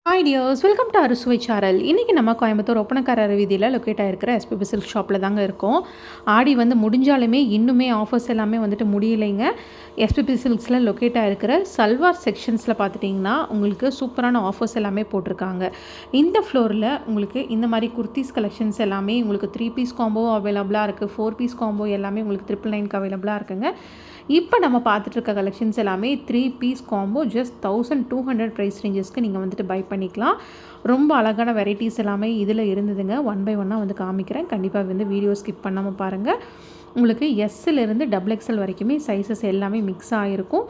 Hi tears, welcome to அறுசுவை சாரல். இன்றைக்கி நம்ம கோயம்புத்தூர் ஒப்பனக்காரர் வீதியில் லொக்கேட் ஆகிருக்கிற எஸ்பிபி சில்க் ஷாப்பில் தாங்க இருக்கோம். ஆடி வந்து முடிஞ்சாலுமே இன்னுமே ஆஃபர்ஸ் எல்லாமே வந்துட்டு முடியலைங்க. எஸ்பிபி சில்க்ஸில் லொக்கேட் ஆகிருக்கிற சல்வார் செக்ஷன்ஸில் பார்த்துட்டிங்கன்னா உங்களுக்கு சூப்பரான ஆஃபர்ஸ் எல்லாமே போட்டிருக்காங்க. இந்த ஃப்ளோரில் உங்களுக்கு இந்த மாதிரி குர்த்திஸ் கலெக்ஷன்ஸ் எல்லாமே உங்களுக்கு 3 பீஸ் காம்போ அவைலபிளாக இருக்குது. 4 பீஸ் காம்போ எல்லாமே உங்களுக்கு 999க்கு அவைலபிளாக இருக்குங்க. இப்போ நம்ம பார்த்துட்ருக்க கலெக்ஷன்ஸ் எல்லாமே 3 பீஸ் காம்போ ஜஸ்ட் 1200 ப்ரைஸ் ரேஞ்சஸ்க்கு நீங்கள் வந்துட்டு பை பண்ணிக்கலாம். ரொம்ப அழகான வெரைட்டிஸ் எல்லாமே இதில் இருந்ததுங்க. ஒன் பை ஒன்னாக வந்து காமிக்கிறேன். கண்டிப்பாக வந்து வீடியோ ஸ்கிப் பண்ணாமல் பாருங்கள். உங்களுக்கு எஸ்ஸிலிருந்து XXL வரைக்குமே சைஸஸ் எல்லாமே மிக்ஸ் ஆகிருக்கும்.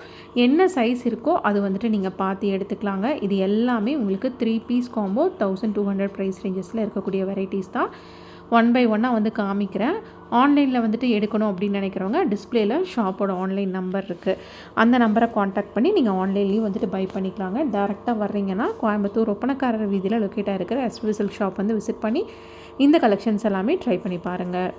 என்ன சைஸ் இருக்கோ அது வந்துட்டு நீங்கள் பார்த்து எடுத்துக்கலாங்க. இது எல்லாமே உங்களுக்கு 3 பீஸ் காம்போ 1200 ப்ரைஸ் ரேஞ்சஸில் இருக்கக்கூடிய வெரைட்டிஸ் தான். ஒன் பை ஒன்னாக வந்து காமிக்கிறேன். ஆன்லைனில் வந்துட்டு எடுக்கணும் அப்படின்னு நினைக்கிறவங்க டிஸ்பிளேயில் ஷாப்போட ஆன்லைன் நம்பர் இருக்குது. அந்த நம்பரை காண்டாக்ட் பண்ணி நீங்கள் ஆன்லைன்லேயும் வந்துட்டு பை பண்ணிக்கலாங்க. டேரெக்டாக வர்றீங்கன்னா கோயம்புத்தூர் ஒப்பனக்காரர் வீதியில் லொக்கேட்டாக இருக்கிற எஸ்பிபி சில்க் ஷாப் வந்து விசிட் பண்ணி இந்த கலெக்ஷன்ஸ் எல்லாமே ட்ரை பண்ணி பாருங்கள்.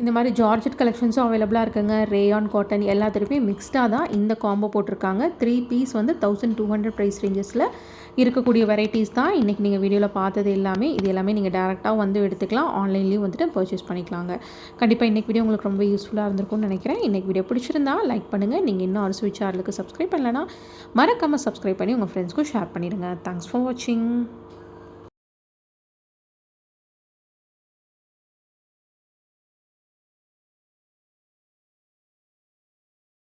இந்த மாதிரி ஜார்ஜெட் கலெக்ஷன்ஸும் அவைலபிளாக இருக்குங்க. ரேயான், காட்டன் எல்லாத்துலையுமே மிக்ஸ்டாக தான் இந்த காம்போ போட்டிருக்காங்க. 3 பீஸ் வந்து 1200 ப்ரைஸ் ரேஞ்சஸில் இருக்கக்கூடிய வெரைட்டிஸ் தான் இன்றைக்கி நீங்கள் வீடியோவில் பார்த்தது எல்லாமே. இது எல்லாமே நீங்கள் டேரெக்டாக வந்து எடுத்துக்கலாம். ஆன்லைன்லேயும் வந்துட்டு பர்ச்சேஸ் பண்ணிக்கலாங்க. கண்டிப்பாக இன்றைக்கி வீடியோ உங்களுக்கு ரொம்ப யூஸ்ஃபுல்லாக இருந்திருக்கும்னு நினைக்கிறேன். இன்றைக்கி வீடியோ பிடிச்சிருந்தா லைக் பண்ணுங்கள். நீங்கள் இன்னும் அரசு சேனலுக்கு சப்ஸ்கிரைப் பண்ணலைன்னா மறக்காமல் சப்ஸ்கிரைப் பண்ணி உங்கள் ஃப்ரெண்ட்ஸ்க்கும் ஷேர் பண்ணிடுங்க. தேங்க்ஸ் ஃபார் வாட்சிங்.